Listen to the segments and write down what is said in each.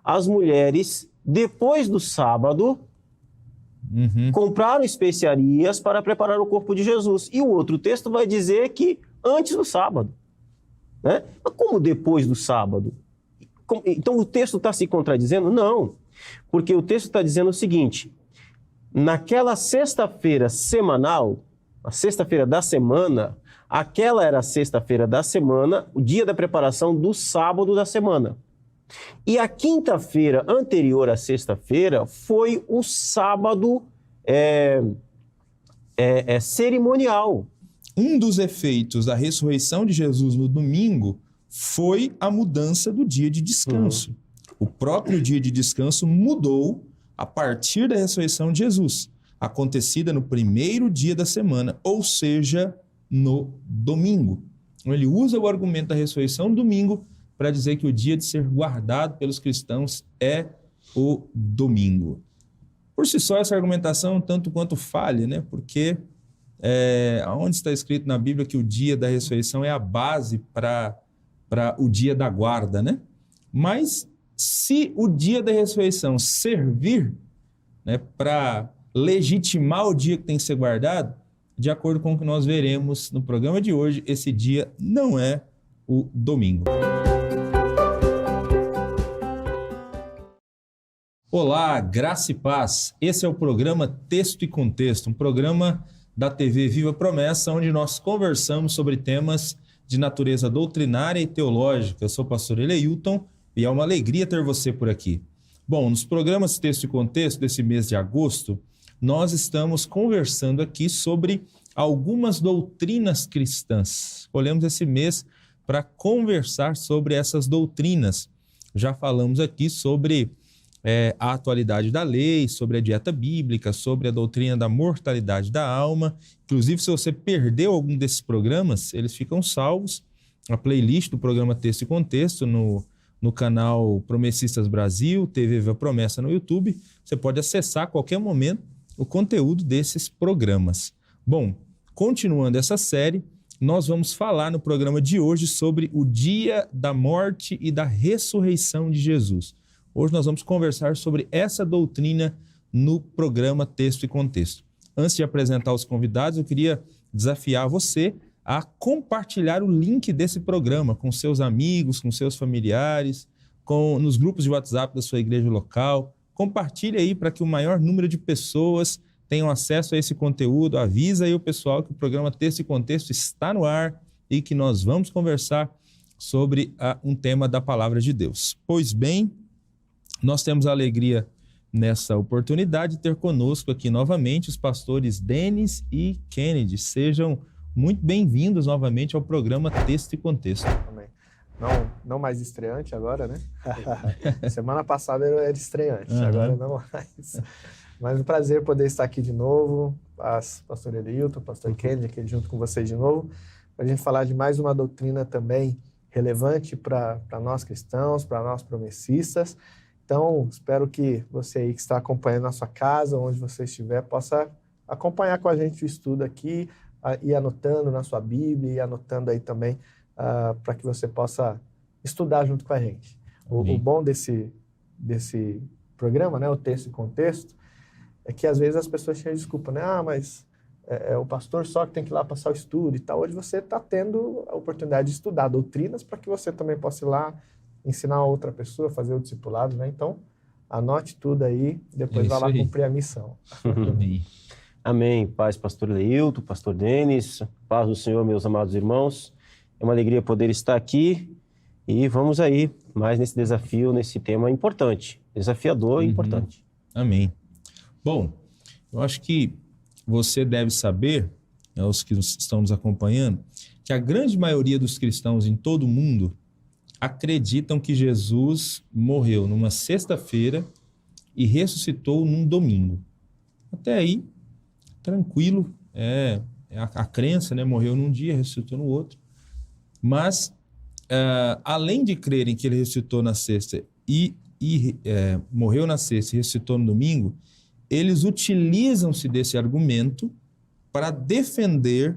as mulheres, depois do sábado, compraram especiarias para preparar o corpo de Jesus. E o outro texto vai dizer que antes do sábado. Né? Mas como depois do sábado? Então o texto está se contradizendo? Não, porque o texto está dizendo o seguinte: naquela sexta-feira semanal, a sexta-feira da semana, aquela era a sexta-feira da semana, o dia da preparação do sábado da semana. E a quinta-feira anterior à sexta-feira foi o sábado cerimonial. Um dos efeitos da ressurreição de Jesus no domingo foi a mudança do dia de descanso. O próprio dia de descanso mudou a partir da ressurreição de Jesus, acontecida no primeiro dia da semana, ou seja, no domingo. Então, ele usa o argumento da ressurreição no domingo para dizer que o dia de ser guardado pelos cristãos é o domingo. Por si só, essa argumentação tanto quanto falha, né? Porque onde está escrito na Bíblia que o dia da ressurreição é a base para o dia da guarda, né? Mas se o dia da ressurreição servir, né, para legitimar o dia que tem que ser guardado, de acordo com o que nós veremos no programa de hoje, esse dia não é o domingo. Olá, graça e paz. Esse é o programa Texto e Contexto, um programa da TV Viva Promessa, onde nós conversamos sobre temas de natureza doutrinária e teológica. Eu sou o pastor Eleilton e é uma alegria ter você por aqui. Bom, nos programas Texto e Contexto desse mês de agosto, nós estamos conversando aqui sobre algumas doutrinas cristãs. Escolhemos esse mês para conversar sobre essas doutrinas. Já falamos aqui sobre a atualidade da lei, sobre a dieta bíblica, sobre a doutrina da mortalidade da alma. Inclusive, se você perdeu algum desses programas, eles ficam salvos. A playlist do programa Texto e Contexto no canal Promessistas Brasil, TV Viva Promessa no YouTube. Você pode acessar a qualquer momento o conteúdo desses programas. Bom, continuando essa série, nós vamos falar no programa de hoje sobre o dia da morte e da ressurreição de Jesus. Hoje nós vamos conversar sobre essa doutrina no programa Texto e Contexto. Antes de apresentar os convidados, eu queria desafiar você a compartilhar o link desse programa com seus amigos, com seus familiares, nos grupos de WhatsApp da sua igreja local. Compartilhe aí para que o maior número de pessoas tenham acesso a esse conteúdo. Avisa aí o pessoal que o programa Texto e Contexto está no ar e que nós vamos conversar sobre um tema da Palavra de Deus. Pois bem, nós temos a alegria nessa oportunidade de ter conosco aqui novamente os pastores Denis e Kennedy. Sejam muito bem-vindos novamente ao programa Texto e Contexto. Amém. Não mais estreante agora, né? Semana passada eu era estreante, agora não mais. Mas um prazer poder estar aqui de novo, pastor Eleilton, pastor Kennedy, aqui junto com vocês de novo, para a gente falar de mais uma doutrina também relevante para nós cristãos, para nós promessistas. Então, espero que você aí que está acompanhando na sua casa, onde você estiver, possa acompanhar com a gente o estudo aqui, ir anotando na sua Bíblia, e anotando aí também, para que você possa estudar junto com a gente. O bom desse programa, né, o Texto e Contexto, é que às vezes as pessoas têm desculpa, né? Mas é o pastor só que tem que ir lá passar o estudo e tal. Hoje você está tendo a oportunidade de estudar doutrinas para que você também possa ir lá ensinar a outra pessoa, fazer o discipulado, né? Então, anote tudo aí, depois vai lá cumprir a missão. Amém. Amém. Paz, pastor Eleilton, pastor Denis, paz do Senhor, meus amados irmãos. É uma alegria poder estar aqui e vamos aí mais nesse desafio, nesse tema importante, desafiador e importante. Amém. Bom, eu acho que você deve saber, os que estão nos acompanhando, que a grande maioria dos cristãos em todo o mundo acreditam que Jesus morreu numa sexta-feira e ressuscitou num domingo. Até aí, tranquilo, a crença, né? Morreu num dia, ressuscitou no outro. Mas, além de crerem que ele ressuscitou na sexta e morreu na sexta e ressuscitou no domingo, eles utilizam-se desse argumento para defender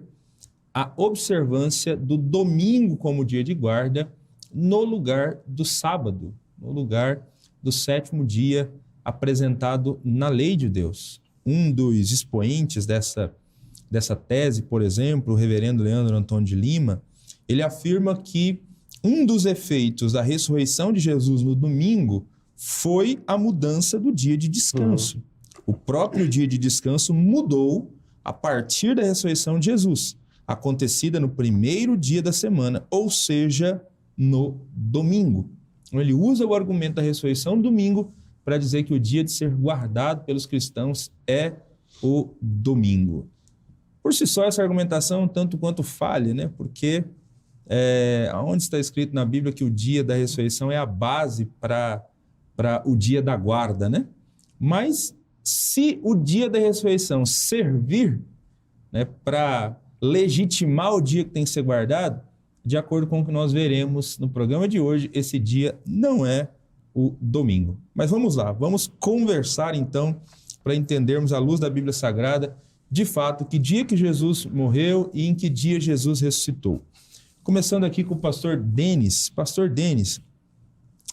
a observância do domingo como dia de guarda no lugar do sábado, no lugar do sétimo dia apresentado na lei de Deus. Um dos expoentes dessa tese, por exemplo, o reverendo Leandro Antônio de Lima, ele afirma que um dos efeitos da ressurreição de Jesus no domingo foi a mudança do dia de descanso. O próprio dia de descanso mudou a partir da ressurreição de Jesus, acontecida no primeiro dia da semana, ou seja, no domingo. Então, ele usa o argumento da ressurreição no domingo para dizer que o dia de ser guardado pelos cristãos é o domingo. Por si só, essa argumentação é um tanto quanto falha, né? Porque onde está escrito na Bíblia que o dia da ressurreição é a base para o dia da guarda, né? Mas se o dia da ressurreição servir, né, para legitimar o dia que tem que ser guardado, de acordo com o que nós veremos no programa de hoje, esse dia não é o domingo. Mas vamos lá, vamos conversar então para entendermos à luz da Bíblia Sagrada, de fato, que dia que Jesus morreu e em que dia Jesus ressuscitou. Começando aqui com o pastor Denis. Pastor Denis,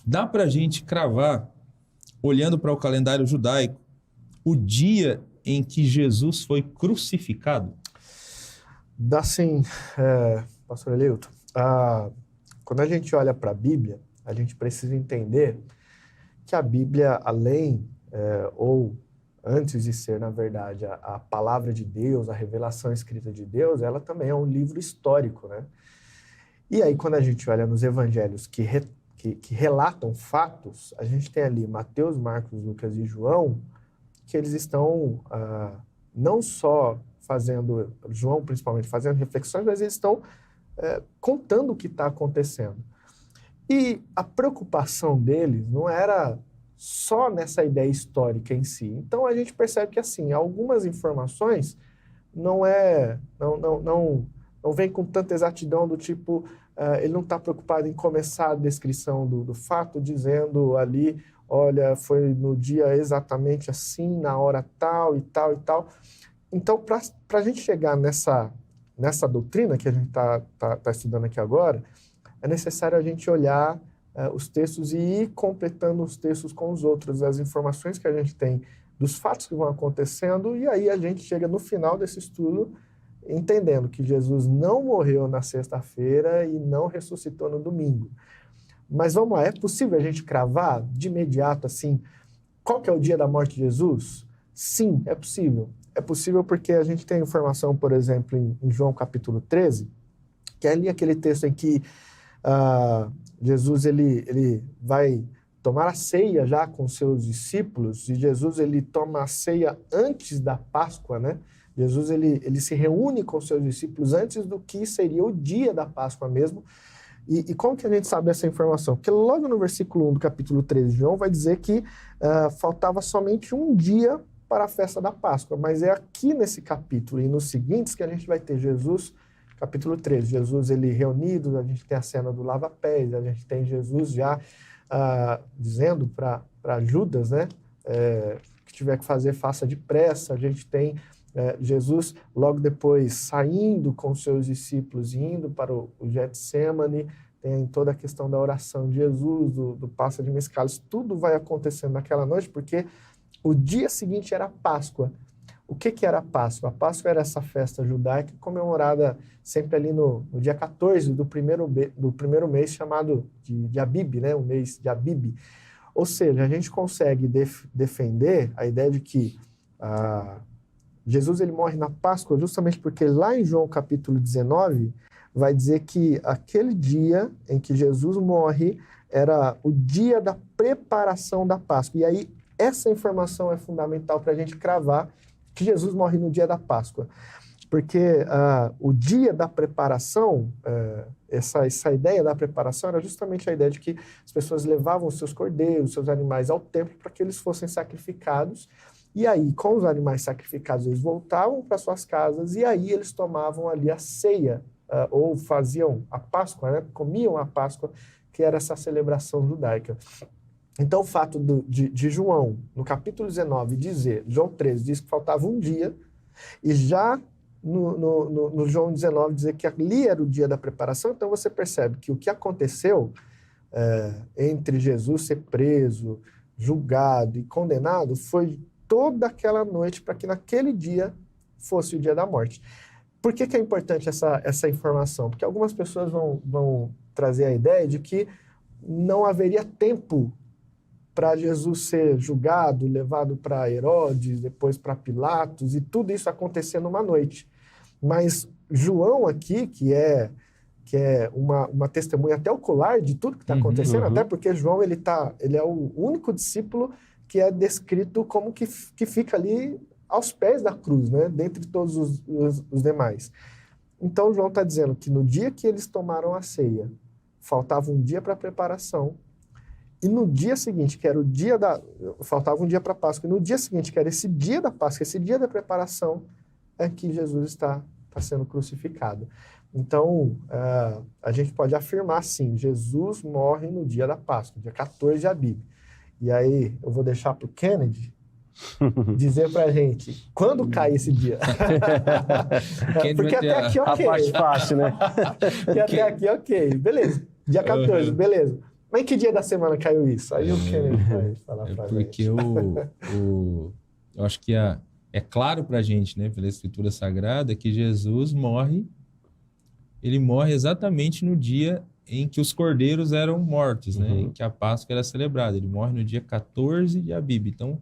dá para a gente cravar, olhando para o calendário judaico, o dia em que Jesus foi crucificado? Dá sim, pastor Eleuto. Quando a gente olha para a Bíblia, a gente precisa entender que a Bíblia, além, ou antes de ser, na verdade, a palavra de Deus, a revelação escrita de Deus, ela também é um livro histórico, né? E aí, quando a gente olha nos evangelhos que relatam fatos, a gente tem ali Mateus, Marcos, Lucas e João, que eles estão não só fazendo, João principalmente, fazendo reflexões, mas eles estão contando o que está acontecendo. E a preocupação deles não era só nessa ideia histórica em si. Então a gente percebe que assim, algumas informações não vem com tanta exatidão do tipo, ele não está preocupado em começar a descrição do fato dizendo ali, olha, foi no dia exatamente assim, na hora tal e tal e tal. Então, para a gente chegar nessa doutrina que a gente tá estudando aqui agora, é necessário a gente olhar os textos e ir completando os textos com os outros, as informações que a gente tem dos fatos que vão acontecendo, e aí a gente chega no final desse estudo entendendo que Jesus não morreu na sexta-feira e não ressuscitou no domingo. Mas vamos lá, é possível a gente cravar de imediato assim, qual que é o dia da morte de Jesus? Sim, é possível. É possível porque a gente tem informação, por exemplo, em João capítulo 13, que é ali aquele texto em que Jesus ele vai tomar a ceia já com seus discípulos, e Jesus ele toma a ceia antes da Páscoa, né? Jesus ele se reúne com seus discípulos antes do que seria o dia da Páscoa mesmo. E como que a gente sabe essa informação? Porque logo no versículo 1 do capítulo 13 de João vai dizer que faltava somente um dia para a festa da Páscoa, mas é aqui nesse capítulo e nos seguintes que a gente vai ter Jesus, capítulo 13, Jesus ele reunido, a gente tem a cena do lava-pés, a gente tem Jesus já dizendo para Judas, né, que tiver que fazer, faça depressa, a gente tem Jesus logo depois saindo com seus discípulos, indo para o Getsêmani, tem toda a questão da oração de Jesus, do Passa de Mescales, tudo vai acontecendo naquela noite, porque o dia seguinte era a Páscoa. O que era a Páscoa? A Páscoa era essa festa judaica comemorada sempre ali no dia 14 do primeiro mês, chamado de Abib, né? O mês de Abib. Ou seja, a gente consegue defender a ideia de que Jesus ele morre na Páscoa justamente porque lá em João capítulo 19 vai dizer que aquele dia em que Jesus morre era o dia da preparação da Páscoa. E aí essa informação é fundamental para a gente cravar que Jesus morre no dia da Páscoa. Porque o dia da preparação, essa ideia da preparação era justamente a ideia de que as pessoas levavam os seus cordeiros, seus animais ao templo para que eles fossem sacrificados. E aí, com os animais sacrificados, eles voltavam para suas casas e aí eles tomavam ali a ceia, ou faziam a Páscoa, né? Comiam a Páscoa, que era essa celebração judaica. Então, o fato de João, no capítulo 19, dizer, João 13 diz que faltava um dia, e já no João 19 dizer que ali era o dia da preparação, então você percebe que o que aconteceu entre Jesus ser preso, julgado e condenado foi toda aquela noite para que naquele dia fosse o dia da morte. Por que é importante essa informação? Porque algumas pessoas vão trazer a ideia de que não haveria tempo para Jesus ser julgado, levado para Herodes, depois para Pilatos, e tudo isso acontecer numa noite. Mas João aqui, que é uma testemunha até ocular de tudo que está acontecendo, até porque João ele é o único discípulo que é descrito como que fica ali aos pés da cruz, né? Dentre todos os demais. Então João está dizendo que no dia que eles tomaram a ceia, faltava um dia para a preparação, e no dia seguinte, que era o dia faltava um dia para a Páscoa, e no dia seguinte, que era esse dia da Páscoa, esse dia da preparação, é que Jesus está sendo crucificado. Então, a gente pode afirmar, sim, Jesus morre no dia da Páscoa, dia 14 de Abib. E aí, eu vou deixar para o Kennedy dizer para a gente quando cai esse dia. Porque até aqui, ok. A parte fácil, né? Porque até aqui, ok. Beleza. Dia 14, beleza. Mas em que dia da semana caiu isso? Aí o Kennedy vai falar para a gente. Porque eu acho que é claro para a gente, né, pela Escritura Sagrada, que Jesus morre, ele morre exatamente no dia em que os cordeiros eram mortos, né, em que a Páscoa era celebrada. Ele morre no dia 14 de Abib. Então,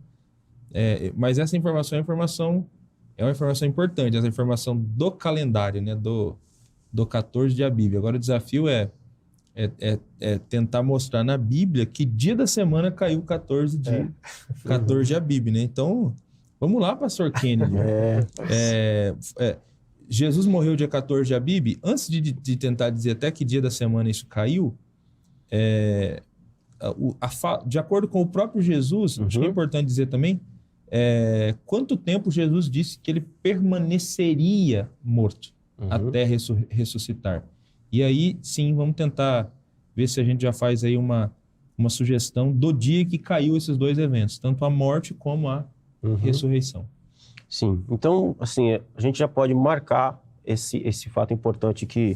mas essa informação é uma informação importante, essa informação do calendário, né, do 14 de Abib. Agora o desafio é tentar mostrar na Bíblia que dia da semana caiu 14 de Abib, né? Então, vamos lá, pastor Kennedy. Jesus morreu dia 14 de Abib. Antes de tentar dizer até que dia da semana isso caiu, de acordo com o próprio Jesus, acho que é importante dizer também, quanto tempo Jesus disse que ele permaneceria morto até ressuscitar. E aí, sim, vamos tentar ver se a gente já faz aí uma sugestão do dia que caiu esses dois eventos, tanto a morte como a ressurreição. Sim, então, assim, a gente já pode marcar esse fato importante que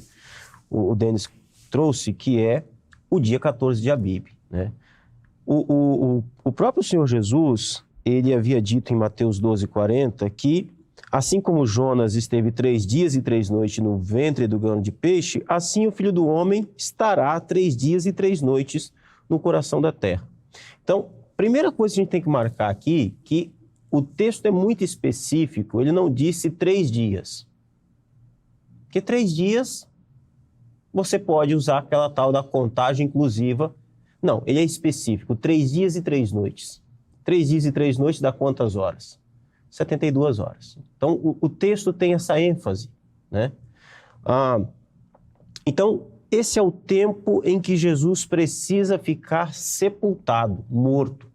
o Denis trouxe, que é o dia 14 de Abib, né? O próprio Senhor Jesus, ele havia dito em Mateus 12:40 que assim como Jonas esteve 3 dias e 3 noites no ventre do grão de peixe, assim o Filho do Homem estará 3 dias e 3 noites no coração da terra. Então, primeira coisa que a gente tem que marcar aqui, que o texto é muito específico, ele não disse 3 dias. Porque 3 dias, você pode usar aquela tal da contagem inclusiva. Não, ele é específico, 3 dias e 3 noites. 3 dias e 3 noites dá quantas horas? 72 horas. Então, o texto tem essa ênfase, né? Então, esse é o tempo em que Jesus precisa ficar sepultado, morto.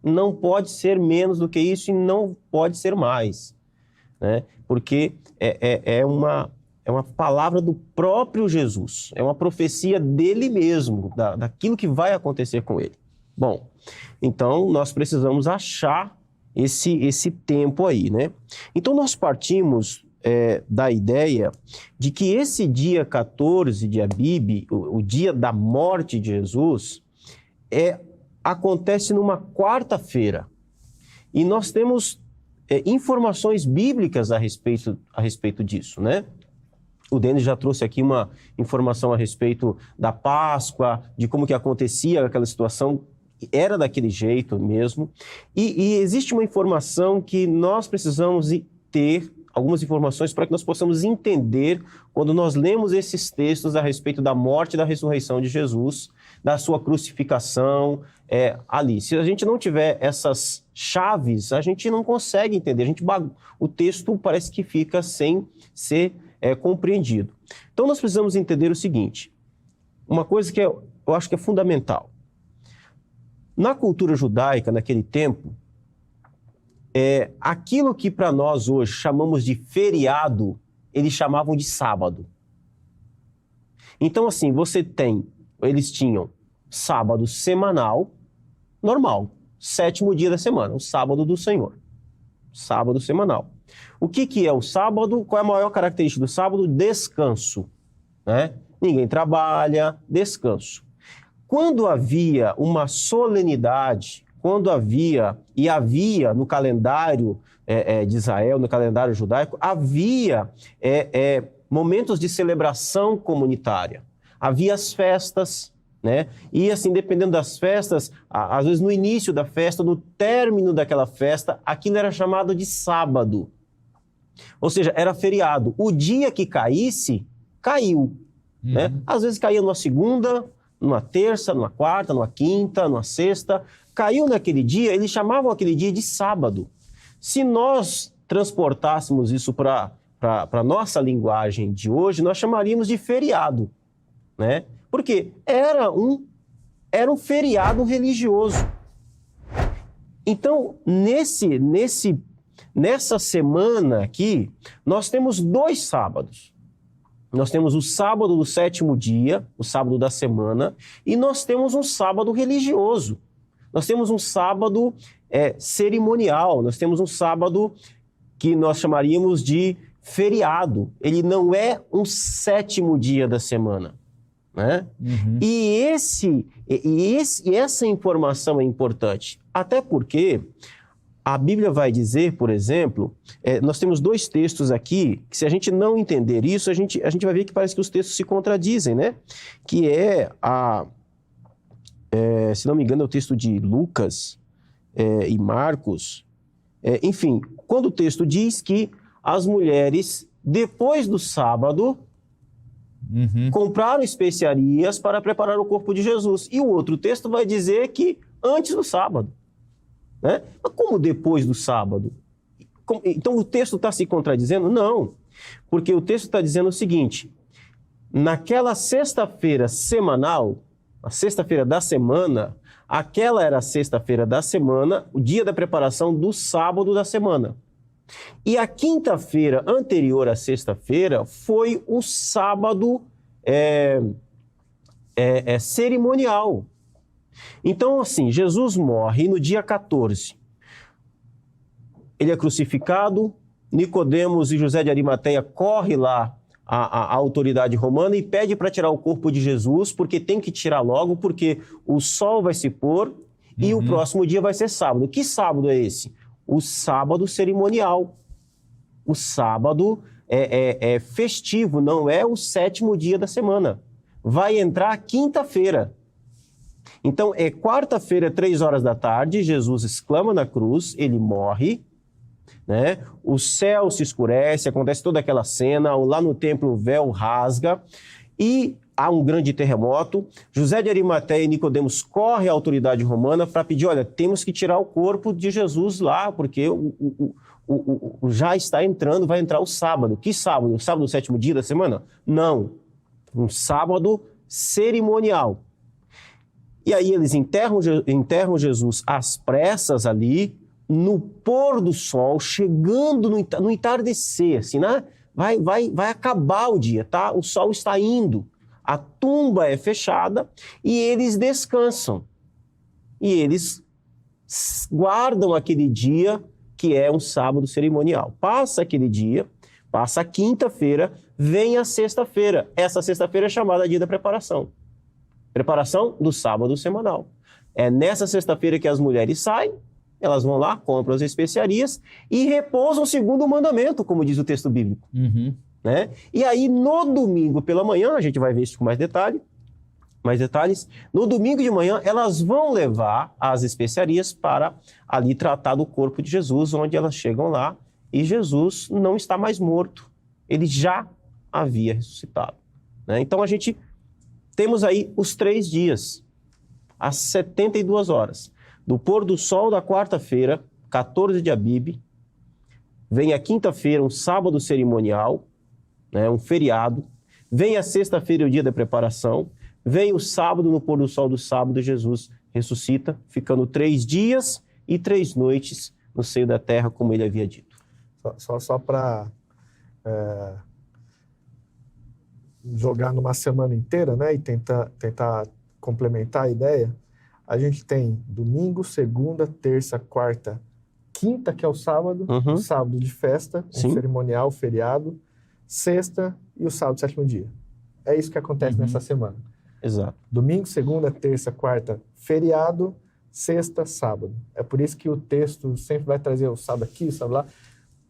Não pode ser menos do que isso e não pode ser mais, né? Porque é uma palavra do próprio Jesus, é uma profecia dele mesmo, daquilo que vai acontecer com ele. Bom, então nós precisamos achar esse tempo aí, né? Então nós partimos da ideia de que esse dia 14 de Abib, o dia da morte de Jesus, acontece numa quarta-feira. E nós temos informações bíblicas a respeito disso, né? O Denis já trouxe aqui uma informação a respeito da Páscoa, de como que acontecia aquela situação. Era daquele jeito mesmo. E existe uma informação que nós precisamos ter, algumas informações para que nós possamos entender quando nós lemos esses textos a respeito da morte e da ressurreição de Jesus, da sua crucificação ali. Se a gente não tiver essas chaves, a gente não consegue entender. O texto parece que fica sem ser compreendido. Então nós precisamos entender o seguinte, uma coisa que eu acho que é fundamental. Na cultura judaica, naquele tempo, aquilo que para nós hoje chamamos de feriado, eles chamavam de sábado. Então, assim, eles tinham sábado semanal, normal, 7º dia da semana, o sábado do Senhor. Sábado semanal. O que é o sábado? Qual é a maior característica do sábado? Descanso, né? Ninguém trabalha, descanso. Quando havia uma solenidade, quando havia no calendário de Israel, no calendário judaico, havia momentos de celebração comunitária. Havia as festas, né? E assim, dependendo das festas, às vezes no início da festa, no término daquela festa, aquilo era chamado de sábado. Ou seja, era feriado. O dia que caísse, caiu. Né? Às vezes caía numa segunda, numa terça, numa quarta, numa quinta, numa sexta. Caiu naquele dia, eles chamavam aquele dia de sábado. Se nós transportássemos isso para a nossa linguagem de hoje, nós chamaríamos de feriado. Né? Porque era um feriado religioso. Então, nessa semana aqui, nós temos 2 sábados. Nós temos o sábado do 7º dia, o sábado da semana, e nós temos um sábado religioso. Nós temos um sábado cerimonial, nós temos um sábado que nós chamaríamos de feriado. Ele não é um 7º dia da semana. Né? E essa informação é importante, até porque a Bíblia vai dizer, por exemplo, nós temos 2 textos aqui, que se a gente não entender isso, a gente vai ver que parece que os textos se contradizem, né? Que se não me engano, é o texto de Lucas e Marcos. Enfim, quando o texto diz que as mulheres, depois do sábado, compraram especiarias para preparar o corpo de Jesus. E o outro texto vai dizer que antes do sábado. Né? Mas como depois do sábado? Então o texto está se contradizendo? Não, porque o texto está dizendo o seguinte: naquela sexta-feira semanal, a sexta-feira da semana, aquela era a sexta-feira da semana, o dia da preparação do sábado da semana. E a quinta-feira anterior à sexta-feira foi o sábado cerimonial. Então, assim, Jesus morre no dia 14. Ele é crucificado, Nicodemos e José de Arimateia correm lá à autoridade romana e pede para tirar o corpo de Jesus, porque tem que tirar logo, porque o sol vai se pôr e o próximo dia vai ser sábado. Que sábado é esse? O sábado cerimonial. O sábado festivo, não é o 7º dia da semana. Vai entrar quinta-feira. Então, quarta-feira, 3 horas da tarde, Jesus exclama na cruz, ele morre, né? O céu se escurece, acontece toda aquela cena, lá no templo o véu rasga e há um grande terremoto. José de Arimateia e Nicodemos correm à autoridade romana para pedir, olha, temos que tirar o corpo de Jesus lá, porque já está entrando, vai entrar o sábado. Que sábado? O sábado do 7º dia da semana? Não. Um sábado cerimonial. E aí eles enterram Jesus às pressas ali, no pôr do sol, chegando no entardecer, assim, né? Vai acabar o dia, tá? O sol está indo, a tumba é fechada e eles descansam. E eles guardam aquele dia que é um sábado cerimonial. Passa aquele dia, passa a quinta-feira, vem a sexta-feira. Essa sexta-feira é chamada dia da preparação. Preparação do sábado semanal. É nessa sexta-feira que as mulheres saem, elas vão lá, compram as especiarias e repousam segundo o mandamento, como diz o texto bíblico. Né? E aí, no domingo pela manhã, a gente vai ver isso com mais detalhes, no domingo de manhã, elas vão levar as especiarias para ali tratar do corpo de Jesus, onde elas chegam lá e Jesus não está mais morto. Ele já havia ressuscitado. Né? Então, temos aí os 3 dias, às 72 horas. Do pôr do sol da quarta-feira, 14 de Abib, vem a quinta-feira, um sábado cerimonial, né, um feriado. Vem a sexta-feira, o dia da preparação. Vem o sábado, no pôr do sol do sábado, Jesus ressuscita, ficando 3 dias e 3 noites no seio da terra, como ele havia dito. Só para jogar numa semana inteira, né, e tentar complementar a ideia, a gente tem domingo, segunda, terça, quarta, quinta, que é o sábado, o sábado de festa, um cerimonial, feriado, sexta e o sábado, 7º dia. É isso que acontece nessa semana. Exato. Domingo, segunda, terça, quarta, feriado, sexta, sábado. É por isso que o texto sempre vai trazer o sábado aqui, o sábado lá,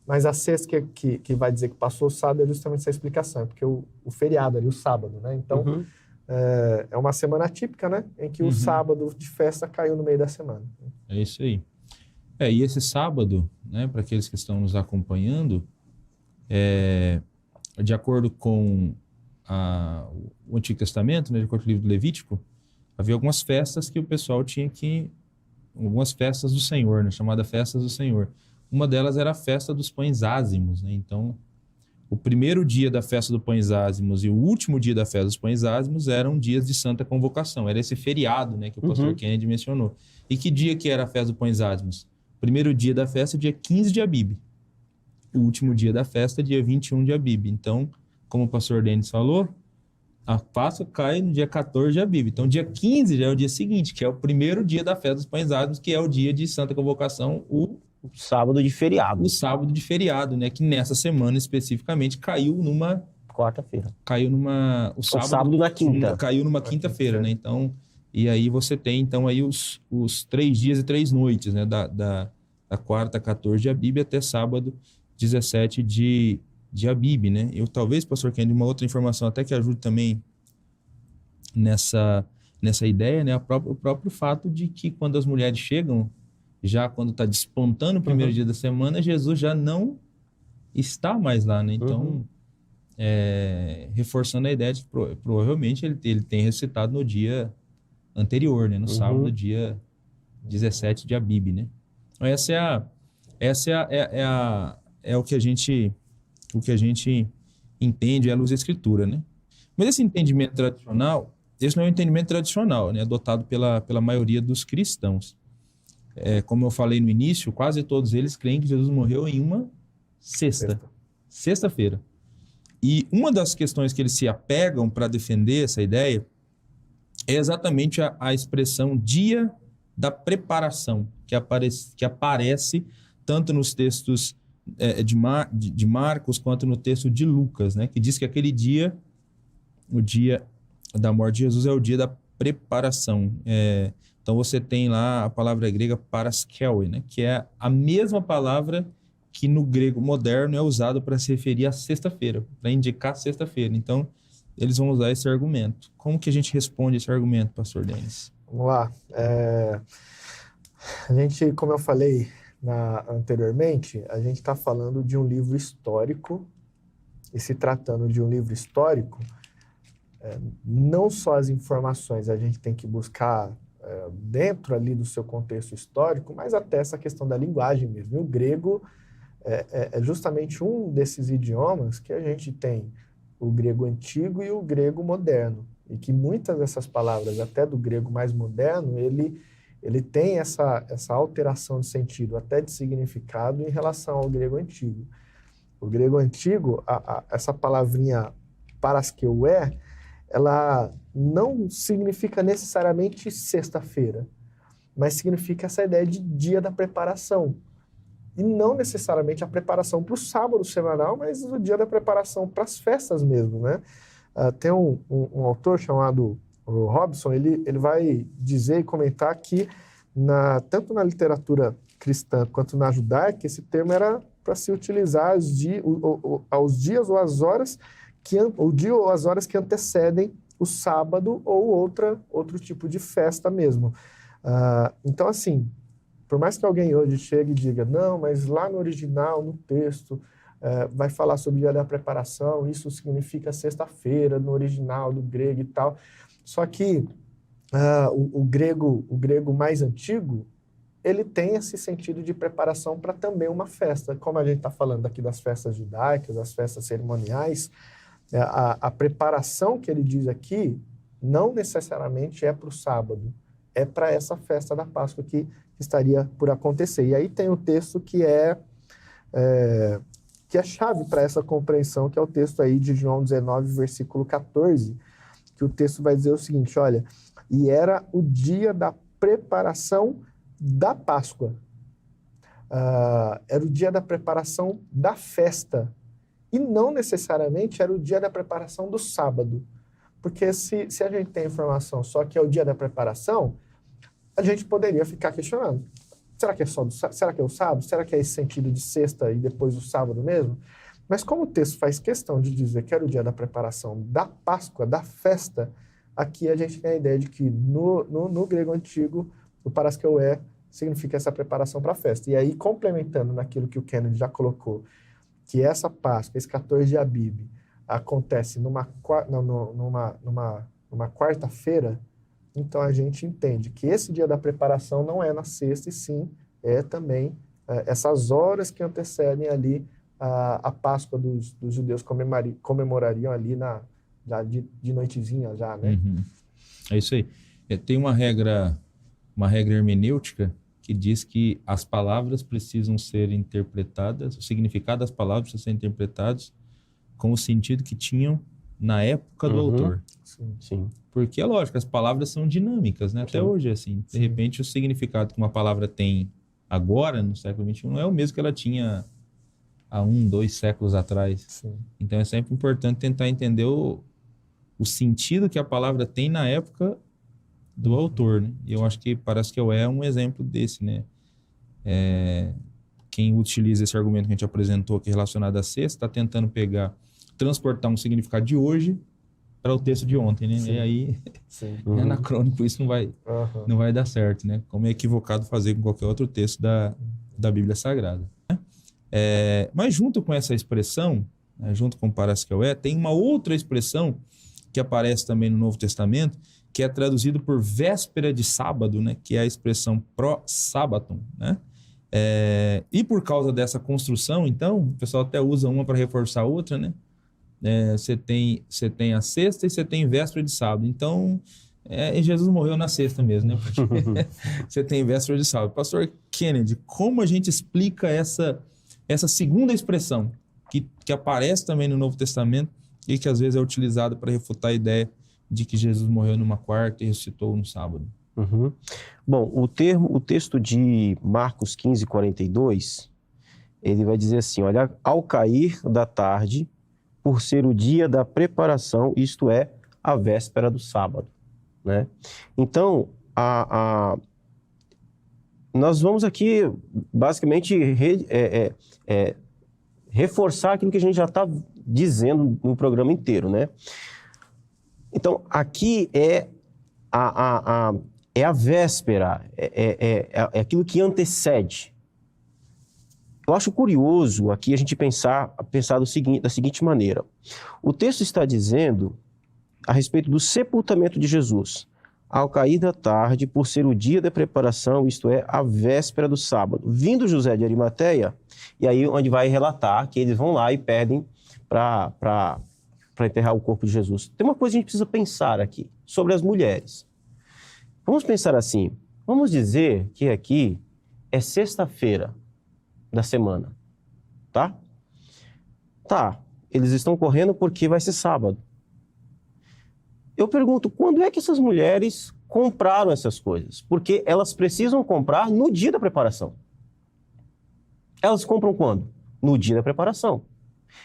mas a sexta que vai dizer que passou o sábado é justamente essa explicação, porque o feriado ali, o sábado, né? Então, é uma semana típica, né? Em que o sábado de festa caiu no meio da semana. É isso aí. E esse sábado, né, para aqueles que estão nos acompanhando, de acordo com o Antigo Testamento, né, de acordo com o livro do Levítico, havia algumas festas que o pessoal tinha que... Algumas festas do Senhor, né, chamada Festas do Senhor. Uma delas era a festa dos pães ázimos, né? Então, o primeiro dia da festa dos pães ázimos e o último dia da festa dos pães ázimos eram dias de santa convocação. Era esse feriado, né, que o pastor Kennedy mencionou. E que dia que era a festa dos pães ázimos? O primeiro dia da festa, dia 15 de Abib. O último dia da festa, dia 21 de Abib. Então, como o pastor Denis falou, a Páscoa cai no dia 14 de Abib. Então, dia 15 já é o dia seguinte, que é o primeiro dia da festa dos pães ázimos, que é o dia de santa convocação, o sábado de feriado. O sábado de feriado, né? Que nessa semana especificamente caiu numa... quarta-feira. Caiu numa... O sábado na quinta. Caiu numa quinta-feira, né? Então, e aí você tem, então, aí os 3 dias e 3 noites, né? Da quarta, 14 de Abib até sábado, 17 de Abib, né? Eu talvez, pastor Kennedy, uma outra informação até que ajude também nessa ideia, né? O próprio fato de que quando as mulheres chegam, já quando está despontando o primeiro dia da semana, Jesus já não está mais lá, né? Então, reforçando a ideia de que provavelmente ele tem ressuscitado no dia anterior, né? No sábado, dia 17 de Abib, né? Então, é o que a gente entende à luz da Escritura, né? Mas esse entendimento tradicional, esse não é um entendimento tradicional, né? Adotado pela maioria dos cristãos. Como eu falei no início, quase todos eles creem que Jesus morreu em uma sexta-feira. E uma das questões que eles se apegam para defender essa ideia é exatamente a expressão dia da preparação, que aparece tanto nos textos de Marcos quanto no texto de Lucas, né? Que diz que aquele dia, o dia da morte de Jesus, é o dia da preparação. Então você tem lá a palavra grega paraskeue, né? Que é a mesma palavra que no grego moderno é usado para se referir à sexta-feira, para indicar sexta-feira. Então, eles vão usar esse argumento. Como que a gente responde esse argumento, pastor Denis? Vamos lá. A gente, como eu falei anteriormente, a gente está falando de um livro histórico, e se tratando de um livro histórico, não só as informações a gente tem que buscar dentro ali do seu contexto histórico, mas até essa questão da linguagem mesmo. E o grego é justamente um desses idiomas que a gente tem o grego antigo e o grego moderno, e que muitas dessas palavras, até do grego mais moderno, ele tem essa alteração de sentido, até de significado, em relação ao grego antigo. O grego antigo, essa palavrinha paraskeue, ela não significa necessariamente sexta-feira, mas significa essa ideia de dia da preparação. E não necessariamente a preparação para o sábado semanal, mas o dia da preparação para as festas mesmo, né? Tem um autor chamado Robson, ele vai dizer e comentar que tanto na literatura cristã quanto na judaica, esse termo era para se utilizar aos dias ou às horas que antecedem o sábado ou outro tipo de festa mesmo. Então, assim, por mais que alguém hoje chegue e diga, não, mas lá no original, no texto, vai falar sobre o dia da preparação, isso significa sexta-feira, no original do grego e tal. Só que o grego mais antigo, ele tem esse sentido de preparação para também uma festa. Como a gente está falando aqui das festas judaicas, das festas cerimoniais, a preparação que ele diz aqui não necessariamente é para o sábado, é para essa festa da Páscoa que estaria por acontecer. E aí tem o texto que é chave para essa compreensão, que é o texto aí de João 19, versículo 14, que o texto vai dizer o seguinte, olha, e era o dia da preparação da Páscoa. Era o dia da preparação da festa, e não necessariamente era o dia da preparação do sábado. Porque se a gente tem informação só que é o dia da preparação, a gente poderia ficar questionando. Será que é só será que é o sábado? Será que é esse sentido de sexta e depois o sábado mesmo? Mas como o texto faz questão de dizer que era o dia da preparação da Páscoa, da festa, aqui a gente tem a ideia de que no grego antigo, o paraskeué significa essa preparação para a festa. E aí, complementando naquilo que o Kennedy já colocou, que essa Páscoa, esse 14 de Abib, acontece numa quarta-feira, então a gente entende que esse dia da preparação não é na sexta, e sim é também essas horas que antecedem ali a Páscoa dos judeus comemorariam ali de noitezinha já, né? Uhum. É isso aí. Tem uma regra hermenêutica que diz que as palavras precisam ser interpretadas, o significado das palavras precisa ser interpretados com o sentido que tinham na época do autor. Sim. Porque é lógico, as palavras são dinâmicas, né? Até hoje, assim. De repente, o significado que uma palavra tem agora, no século XXI, não é o mesmo que ela tinha há 1, 2 séculos atrás. Sim. Então, é sempre importante tentar entender o sentido que a palavra tem na época do autor, né? E eu acho que paraskeué é um exemplo desse, né? Quem utiliza esse argumento que a gente apresentou aqui relacionado à sexta, está tentando transportar um significado de hoje para o texto de ontem, né? Sim. E aí Uhum. é anacrônico, isso não vai dar certo, né? Como é equivocado fazer com qualquer outro texto da Bíblia Sagrada. Mas junto com essa expressão, né, junto com paraskeué, tem uma outra expressão que aparece também no Novo Testamento, que é traduzido por véspera de sábado, né? Que é a expressão pró-sábaton, né? E por causa dessa construção, então, o pessoal até usa uma para reforçar a outra, né? Você tem a sexta e você tem véspera de sábado. Então, Jesus morreu na sexta mesmo, né? Porque você tem véspera de sábado. Pastor Kennedy, como a gente explica essa segunda expressão que aparece também no Novo Testamento e que às vezes é utilizada para refutar a ideia de que Jesus morreu numa quarta e ressuscitou no sábado? Uhum. Bom, o texto de Marcos 15, 42, ele vai dizer assim, olha, ao cair da tarde, por ser o dia da preparação, isto é, a véspera do sábado, né? Então, nós vamos aqui, basicamente, reforçar aquilo que a gente já está dizendo no programa inteiro, né? Então, aqui é a véspera, é aquilo que antecede. Eu acho curioso aqui a gente pensar da seguinte maneira. O texto está dizendo a respeito do sepultamento de Jesus. Ao cair da tarde, por ser o dia da preparação, isto é, a véspera do sábado. Vindo José de Arimateia, e aí onde vai relatar que eles vão lá e pedem para enterrar o corpo de Jesus. Tem uma coisa que a gente precisa pensar aqui, sobre as mulheres. Vamos pensar assim, vamos dizer que aqui é sexta-feira da semana, tá? Tá, eles estão correndo porque vai ser sábado. Eu pergunto, quando é que essas mulheres compraram essas coisas? Porque elas precisam comprar no dia da preparação. Elas compram quando? No dia da preparação.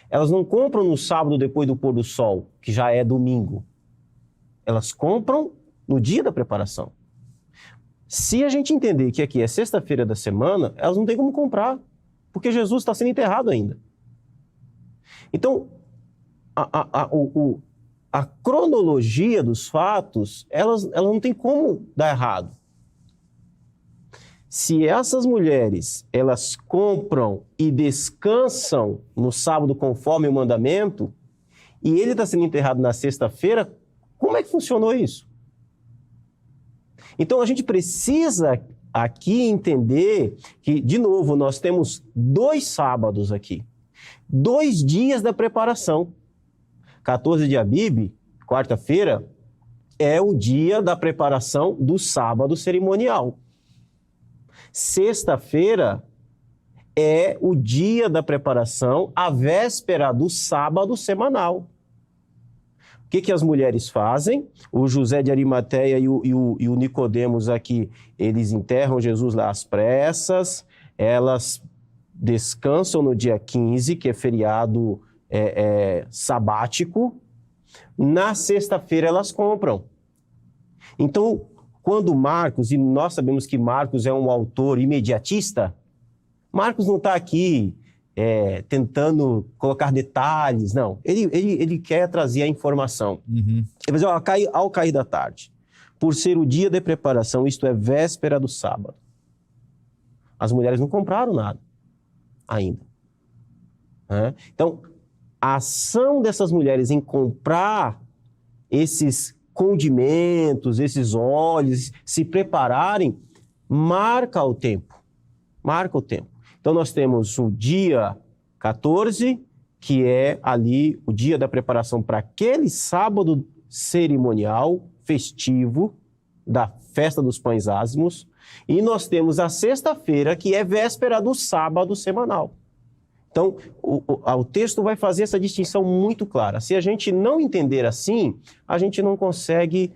Elas não compram no sábado depois do pôr do sol, que já é domingo. Elas compram no dia da preparação. Se a gente entender que aqui é sexta-feira da semana, elas não têm como comprar, porque Jesus está sendo enterrado ainda. Então, a cronologia dos fatos, elas não tem como dar errado. Se essas mulheres, elas compram e descansam no sábado conforme o mandamento, e ele está sendo enterrado na sexta-feira, como é que funcionou isso? Então, a gente precisa aqui entender que, de novo, nós temos 2 sábados aqui. 2 dias da preparação. 14 de Abib, quarta-feira, é o dia da preparação do sábado cerimonial. Sexta-feira é o dia da preparação, a véspera do sábado semanal. O que as mulheres fazem? O José de Arimateia e o Nicodemos aqui, eles enterram Jesus lá às pressas, elas descansam no dia 15, que é feriado sabático. Na sexta-feira elas compram. Então, quando Marcos, e nós sabemos que Marcos é um autor imediatista, Marcos não está aqui tentando colocar detalhes, não. Ele quer trazer a informação. Ele vai dizer, ao cair da tarde, por ser o dia de preparação, isto é, véspera do sábado. As mulheres não compraram nada ainda. Então, a ação dessas mulheres em comprar esses condimentos, esses óleos, se prepararem, marca o tempo. Marca o tempo. Então, nós temos o dia 14, que é ali o dia da preparação para aquele sábado cerimonial, festivo, da festa dos pães ázimos. E nós temos a sexta-feira, que é véspera do sábado semanal. Então, o texto vai fazer essa distinção muito clara. Se a gente não entender assim, a gente não consegue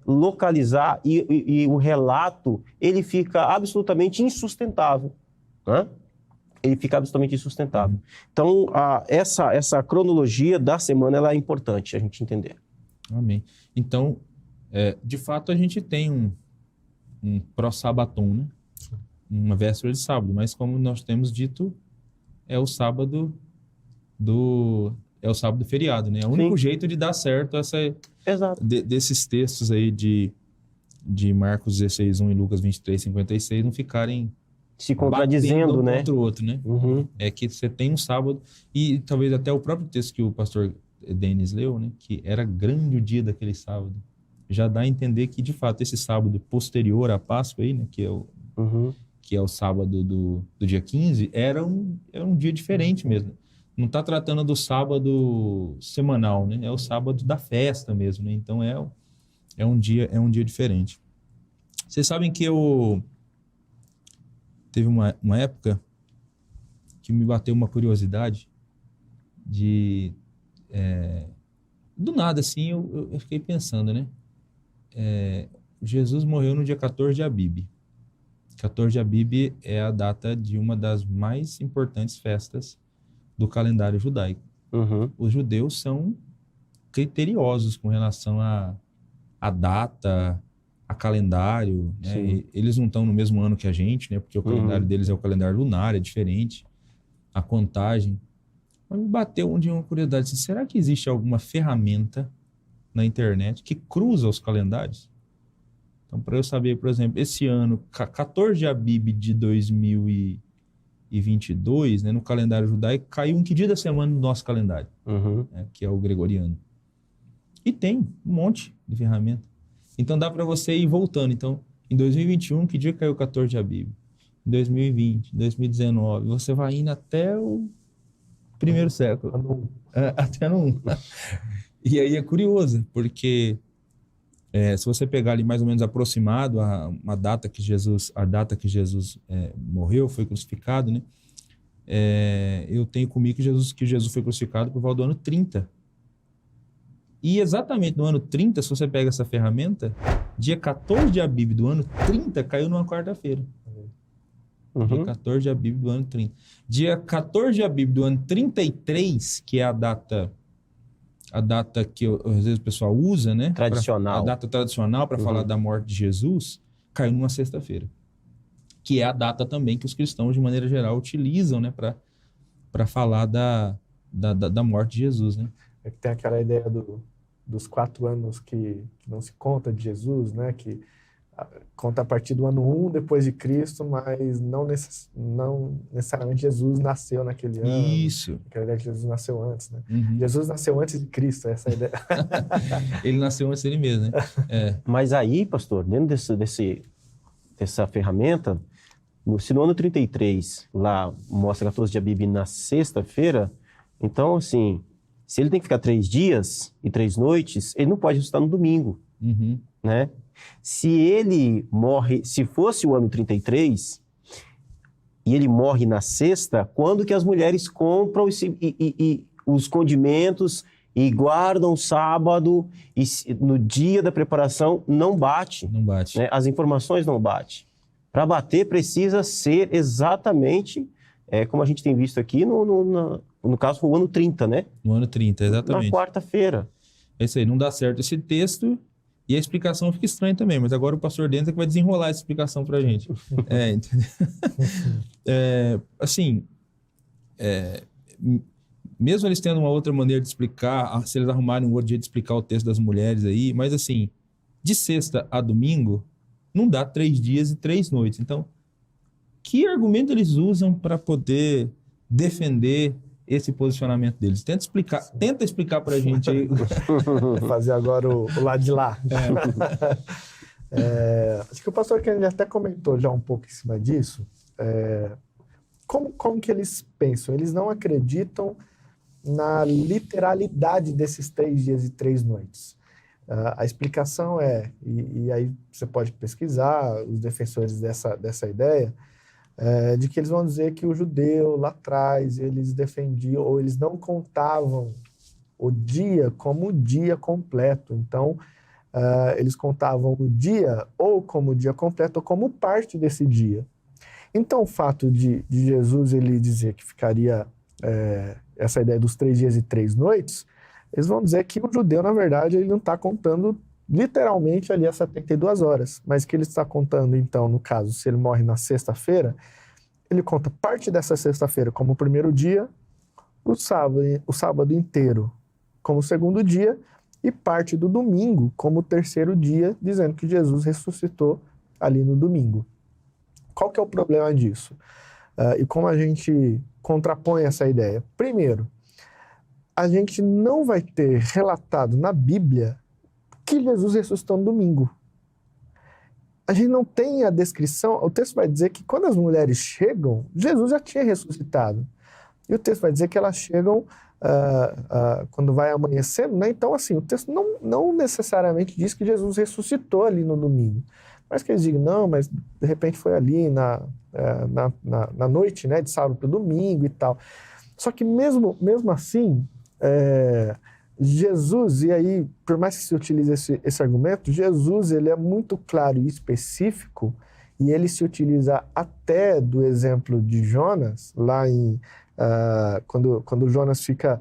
localizar e o relato ele fica absolutamente insustentável. Ele fica absolutamente insustentável. Então, essa cronologia da semana ela é importante a gente entender. Amém. Então, de fato, a gente tem um pró-sabaton, né? Uma véspera de sábado, mas como nós temos dito, é o sábado feriado, né? É o único jeito de dar certo desses textos aí de Marcos 16:1 e Lucas 23:56 não ficarem se contradizendo, né? Um contra o outro, né? É que você tem um sábado, e talvez até o próprio texto que o pastor Denis leu, né? Que era grande o dia daquele sábado. Já dá a entender que, de fato, esse sábado posterior à Páscoa aí, né? Que é o sábado do dia 15, era um dia diferente mesmo. Não está tratando do sábado semanal, né? É o sábado da festa mesmo, né? Então é um dia diferente. Vocês sabem que teve uma época que me bateu uma curiosidade do nada, assim, eu fiquei pensando, né? Jesus morreu no dia 14 de Abib. 14 de Abib é a data de uma das mais importantes festas do calendário judaico. Os judeus são criteriosos com relação à data, a calendário, né? Eles não estão no mesmo ano que a gente, né? Porque o calendário deles é o calendário lunar, é diferente, a contagem. Mas me bateu um dia uma curiosidade, assim, será que existe alguma ferramenta na internet que cruza os calendários? Então, para eu saber, por exemplo, esse ano, 14 de Abib de 2022, né, no calendário judaico, caiu em que dia da semana no nosso calendário, né, que é o gregoriano. E tem um monte de ferramenta. Então, dá para você ir voltando. Então, em 2021, que dia caiu 14 de Abib? Em 2020, 2019, você vai indo até o primeiro século. Até no 1. E aí é curioso, porque se você pegar ali mais ou menos aproximado a data que Jesus morreu, foi crucificado, né? Eu tenho comigo que Jesus foi crucificado por volta do ano 30. E exatamente no ano 30, se você pega essa ferramenta, dia 14 de Abib do ano 30 caiu numa quarta-feira. Dia 14 de Abib do ano 30. Dia 14 de Abib do ano 33, que é a data que às vezes o pessoal usa, né? Tradicional. A data tradicional para falar da morte de Jesus, caiu numa sexta-feira. Que é a data também que os cristãos, de maneira geral, utilizam, né? Para falar da morte de Jesus, né? É que tem aquela ideia dos 4 anos que não se conta de Jesus, né? Que conta a partir do ano 1 depois de Cristo, mas não necessariamente Jesus nasceu naquele ano. Isso. Aquela ideia que Jesus nasceu antes, né? Jesus nasceu antes de Cristo, essa é a ideia. Ele nasceu antes dele mesmo, né? Mas aí, pastor, dentro dessa ferramenta, se no ano 33 lá mostra 14 de Abib na sexta-feira, então, assim, se ele tem que ficar 3 dias e 3 noites, ele não pode ressuscitar no domingo, né? Se ele morre, se fosse o ano 33 e ele morre na sexta, quando que as mulheres compram os condimentos e guardam o sábado e no dia da preparação não bate. Não bate. Né? As informações não batem. Para bater precisa ser exatamente como a gente tem visto aqui no caso foi o ano 30, né? No ano 30, exatamente. Na quarta-feira. É isso aí, não dá certo esse texto E a explicação fica estranha também, mas agora o pastor Denis é que vai desenrolar essa explicação para a gente. Entendeu? Mesmo eles tendo uma outra maneira de explicar, se eles arrumarem um outro jeito de explicar o texto das mulheres aí, mas assim, de sexta a domingo, não dá 3 dias e 3 noites. Então, que argumento eles usam para poder defender esse posicionamento deles? Tenta explicar para a gente aí. Vou fazer agora o lado de lá. Acho que o pastor Kennedy até comentou já um pouco em cima disso. Como que eles pensam? Eles não acreditam na literalidade desses 3 dias e 3 noites. A explicação e aí você pode pesquisar os defensores dessa ideia, de que eles vão dizer que o judeu lá atrás, eles defendiam, ou eles não contavam o dia como o dia completo. Então, eles contavam o dia ou como o dia completo ou como parte desse dia. Então, o fato de Jesus ele dizer que ficaria essa ideia dos 3 dias e 3 noites, eles vão dizer que o judeu, na verdade, ele não está contando literalmente ali as 72 horas, mas que ele está contando, então, no caso, se ele morre na sexta-feira, ele conta parte dessa sexta-feira como o primeiro dia, o sábado inteiro como o segundo dia e parte do domingo como o terceiro dia, dizendo que Jesus ressuscitou ali no domingo. Qual que é o problema disso? E como a gente contrapõe essa ideia? Primeiro, a gente não vai ter relatado na Bíblia que Jesus ressuscitou no domingo. A gente não tem a descrição, o texto vai dizer que quando as mulheres chegam, Jesus já tinha ressuscitado. E o texto vai dizer que elas chegam quando vai amanhecendo, né? Então, assim, o texto não necessariamente diz que Jesus ressuscitou ali no domingo. Mas que eles digam, não, mas de repente foi ali na noite, né, de sábado para domingo e tal. Só que mesmo assim, Jesus, e aí, por mais que se utilize esse argumento, Jesus ele é muito claro e específico, e ele se utiliza até do exemplo de Jonas, lá em quando Jonas fica